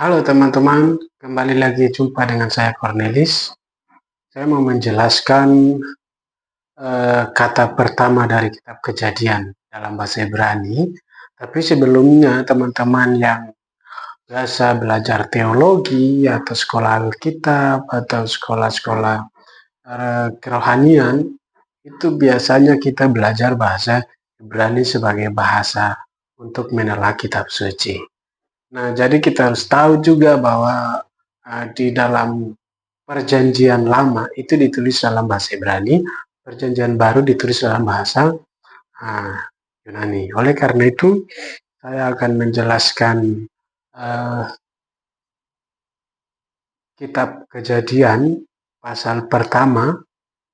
Halo teman-teman, kembali lagi jumpa dengan saya Cornelis. Saya mau menjelaskan kata pertama dari kitab Kejadian dalam bahasa Ibrani. Tapi sebelumnya teman-teman yang biasa belajar teologi atau sekolah Alkitab atau sekolah-sekolah kerohanian, itu biasanya kita belajar bahasa Ibrani sebagai bahasa untuk menelah kitab suci. Nah, jadi kita harus tahu juga bahwa di dalam Perjanjian Lama itu ditulis dalam bahasa Ibrani, Perjanjian Baru ditulis dalam bahasa Yunani. Oleh karena itu, saya akan menjelaskan uh, kitab Kejadian pasal pertama,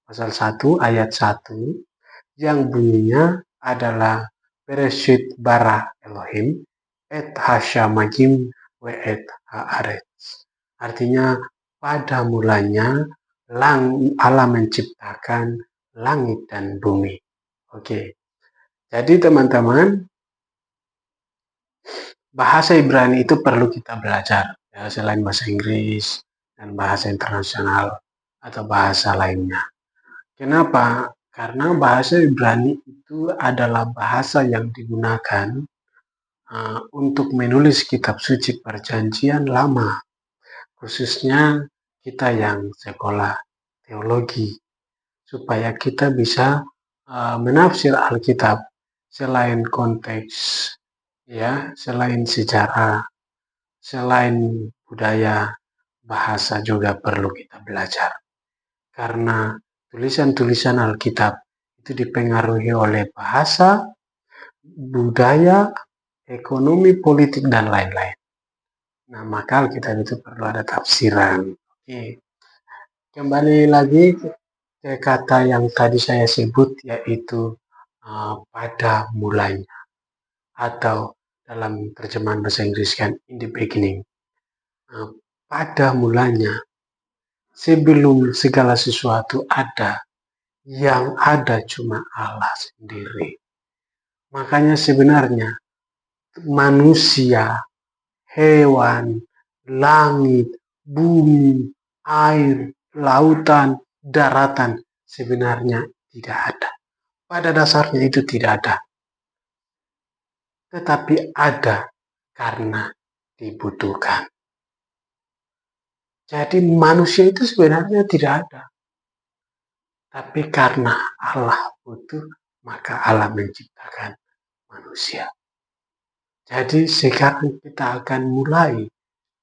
pasal 1 ayat 1 yang bunyinya adalah Bereshit bara Elohim et hashamajim we et haaretz. Artinya pada mulanya Allah menciptakan langit dan bumi. Oke. Jadi teman-teman, bahasa Ibrani itu perlu kita belajar ya, selain bahasa Inggris dan bahasa internasional atau bahasa lainnya. Kenapa? Karena bahasa Ibrani itu adalah bahasa yang digunakan untuk menulis kitab suci Perjanjian Lama, khususnya kita yang sekolah teologi, supaya kita bisa menafsir Alkitab selain konteks, ya, selain sejarah, selain budaya, bahasa juga perlu kita belajar. Karena tulisan-tulisan Alkitab itu dipengaruhi oleh bahasa, budaya, ekonomi, politik, dan lain-lain. Nah, maka Alkitab itu perlu ada tafsiran. Oke. Kembali lagi ke kata yang tadi saya sebut, yaitu pada mulanya, atau dalam terjemahan bahasa Inggris kan in the beginning. Pada mulanya, sebelum segala sesuatu ada, yang ada cuma Allah sendiri. Makanya sebenarnya manusia, hewan, langit, bumi, air, lautan, daratan sebenarnya tidak ada. Pada dasarnya itu tidak ada. Tetapi ada karena dibutuhkan. Jadi manusia itu sebenarnya tidak ada. Tapi karena Allah butuh, maka Allah menciptakan manusia. Jadi sekarang kita akan mulai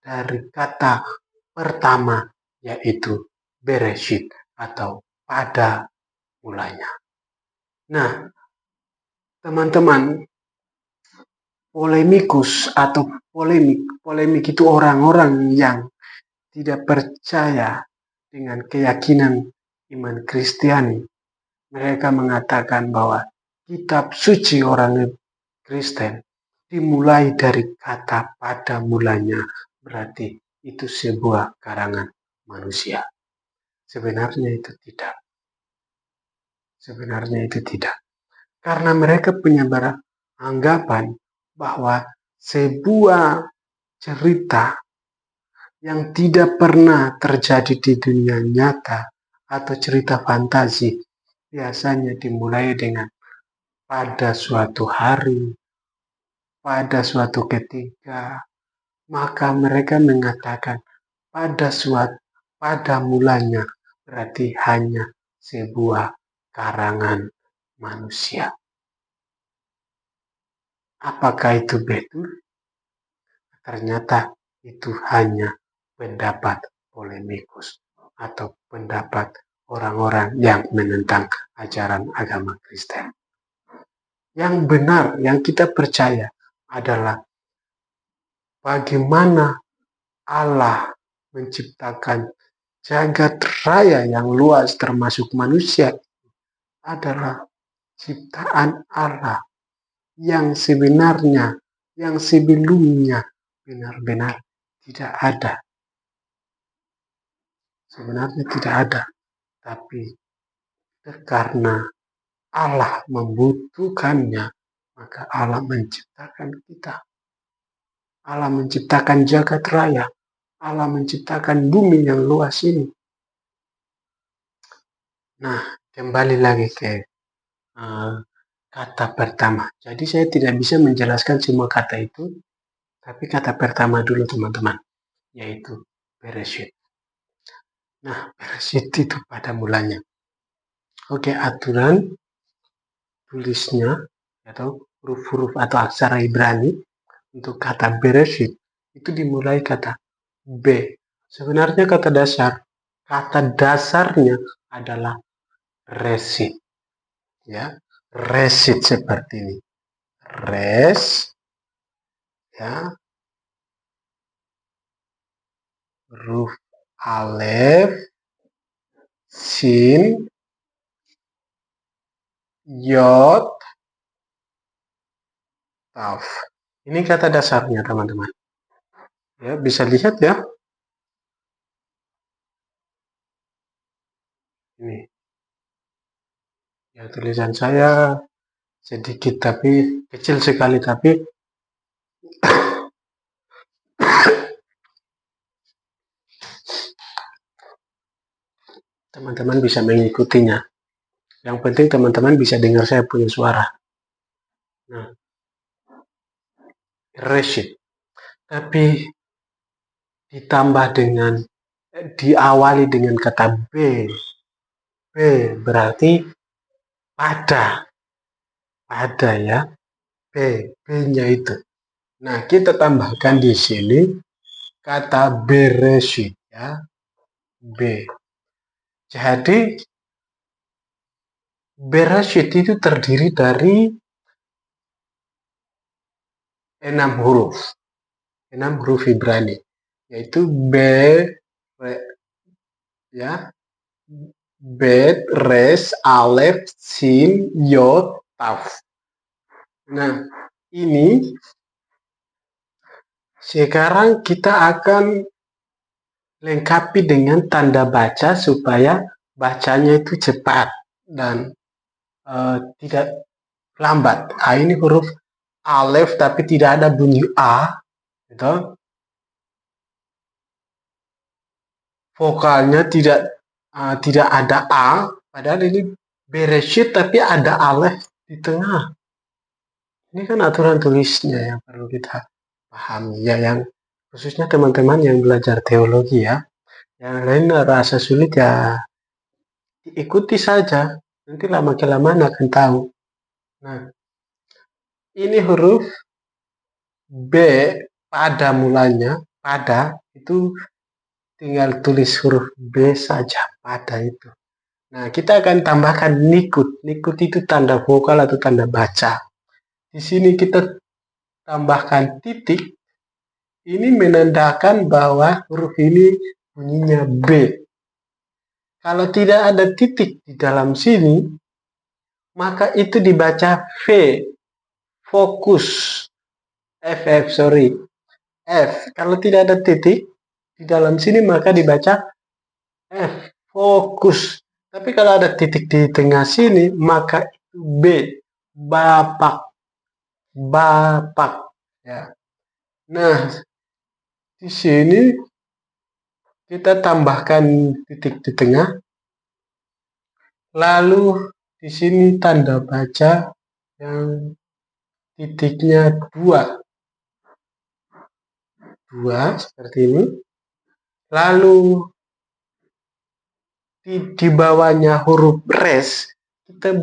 dari kata pertama, yaitu Bereshit atau pada mulanya. Nah, teman-teman, polemikus atau polemik itu orang-orang yang tidak percaya dengan keyakinan iman Kristiani. Mereka mengatakan bahwa kitab suci orang Kristen dimulai dari kata pada mulanya, berarti itu sebuah karangan manusia. Sebenarnya itu tidak. Karena mereka punya anggapan bahwa sebuah cerita yang tidak pernah terjadi di dunia nyata atau cerita fantasi biasanya dimulai dengan pada suatu hari, pada suatu ketika, maka mereka mengatakan pada mulanya berarti hanya sebuah karangan manusia. Apakah itu betul? Ternyata itu hanya pendapat polemikus atau pendapat orang-orang yang menentang ajaran agama Kristen. Yang benar, yang kita percaya adalah bagaimana Allah menciptakan jagat raya yang luas termasuk manusia adalah ciptaan Allah yang sebenarnya, yang sebelumnya benar-benar tidak ada. Sebenarnya tidak ada, tapi karena Allah membutuhkannya, maka Allah menciptakan kita. Allah menciptakan jagat raya. Allah menciptakan bumi yang luas ini. Nah, kembali lagi ke kata pertama. Jadi saya tidak bisa menjelaskan semua kata itu, tapi kata pertama dulu teman-teman, yaitu Bereshit. Nah, Bereshit itu pada mulanya. Oke, aturan tulisnya atau huruf-huruf atau aksara Ibrani untuk kata Bereshit itu dimulai kata B. Sebenarnya kata dasarnya adalah resit, ya, resit seperti ini, res, ya, huruf alef, sin, yod, taf. Ini kata dasarnya teman-teman. Ya, bisa lihat ya. Ini. Ya, tulisan saya sedikit tapi kecil sekali, tapi teman-teman bisa mengikutinya. Yang penting teman-teman bisa dengar saya punya suara. Nah, resit. Tapi ditambah dengan diawali dengan kata B. B berarti pada ya. B-nya itu. Nah, kita tambahkan di sini kata Bereshit ya. B. Jadi Bereshit itu terdiri dari 6 huruf. 6 huruf Ibrani, yaitu B, ya, Bet, Res, Alef, Sin, Yod, Taf. Nah, ini sekarang kita akan lengkapi dengan tanda baca supaya bacanya itu cepat dan tidak lambat. Ini huruf Alef tapi tidak ada bunyi A, gitu. Vokalnya tidak ada A, padahal ini Bereshit tapi ada Alef di tengah. Ini kan aturan tulisnya yang perlu kita pahami ya, yang khususnya teman-teman yang belajar teologi ya. Yang lain rasa sulit ya ikuti saja, nanti lama-kelamaan akan tahu. Nah, ini huruf B pada mulanya, pada itu tinggal tulis huruf B saja, pada itu. Nah, kita akan tambahkan nikut. Nikut itu tanda vokal atau tanda baca. Di sini kita tambahkan titik. Ini menandakan bahwa huruf ini bunyinya B. Kalau tidak ada titik di dalam sini, maka itu dibaca V. Fokus. F. Kalau tidak ada titik di dalam sini, maka dibaca F. Fokus. Tapi kalau ada titik di tengah sini, maka itu B. Bapak. Bapak. Ya. Nah, di sini kita tambahkan titik di tengah. Lalu di sini tanda baca yang titiknya 2. 2 seperti ini. Lalu di bawahnya huruf res kita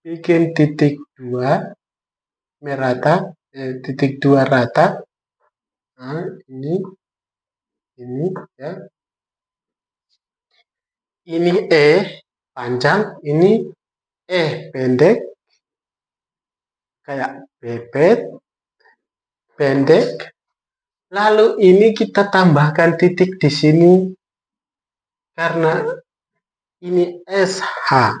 bikin titik 2 merata, titik 2 rata. Nah, ini ya. Ini E panjang, ini E pendek, kayak bebet pendek. Lalu ini kita tambahkan titik di sini karena ini SH.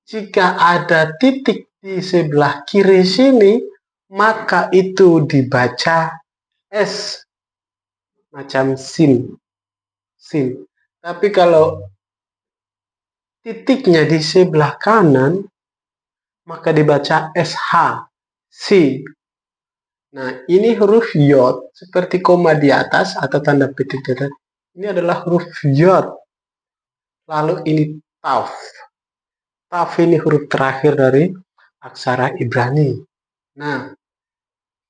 Jika ada titik di sebelah kiri sini, maka itu dibaca S, macam sin. Tapi kalau titiknya di sebelah kanan, maka dibaca SH, si. Nah, ini huruf yod seperti koma di atas atau tanda petik di atas. Ini adalah huruf yod. Lalu ini taf. Taf ini huruf terakhir dari aksara Ibrani. Nah,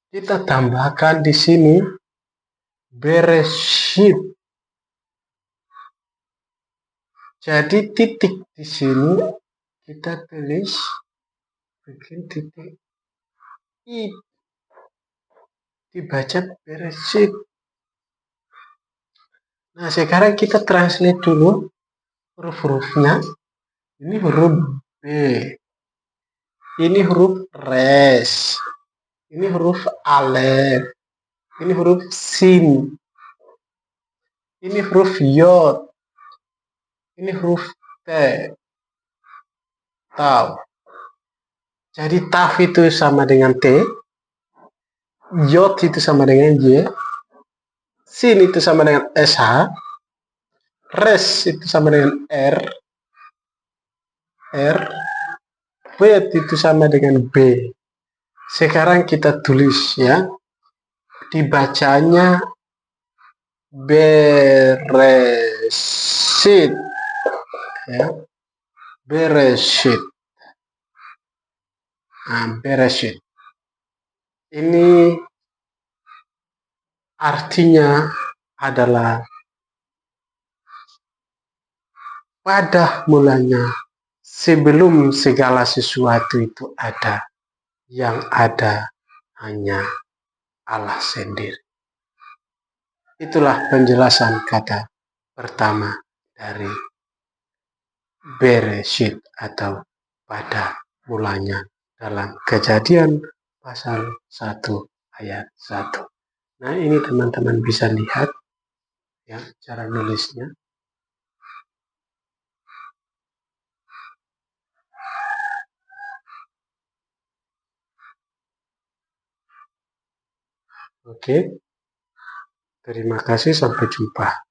kita tambahkan di sini Bereshit. Jadi titik di sini kita tulis bikin titik i, dibaca Bereshit. Nah, sekarang kita translate dulu huruf-hurufnya. Ini huruf B. Ini huruf res. Ini huruf alef. Ini huruf sin. Ini huruf yod. Ini huruf t. Taf. Jadi taf itu sama dengan t. Yod itu sama dengan y. Sin itu sama dengan sh. Res itu sama dengan r. B itu sama dengan b. Sekarang kita tulis ya. Dibacanya Bereshit. Ya. Bereshit. Nah, Bereshit. Ini artinya adalah pada mulanya sebelum segala sesuatu itu ada, yang ada hanya Allah sendiri. Itulah penjelasan kata pertama dari Bereshit atau pada mulanya dalam Kejadian pasal 1 ayat 1. Nah, ini teman-teman bisa lihat ya cara nulisnya. Oke. Terima kasih, sampai jumpa.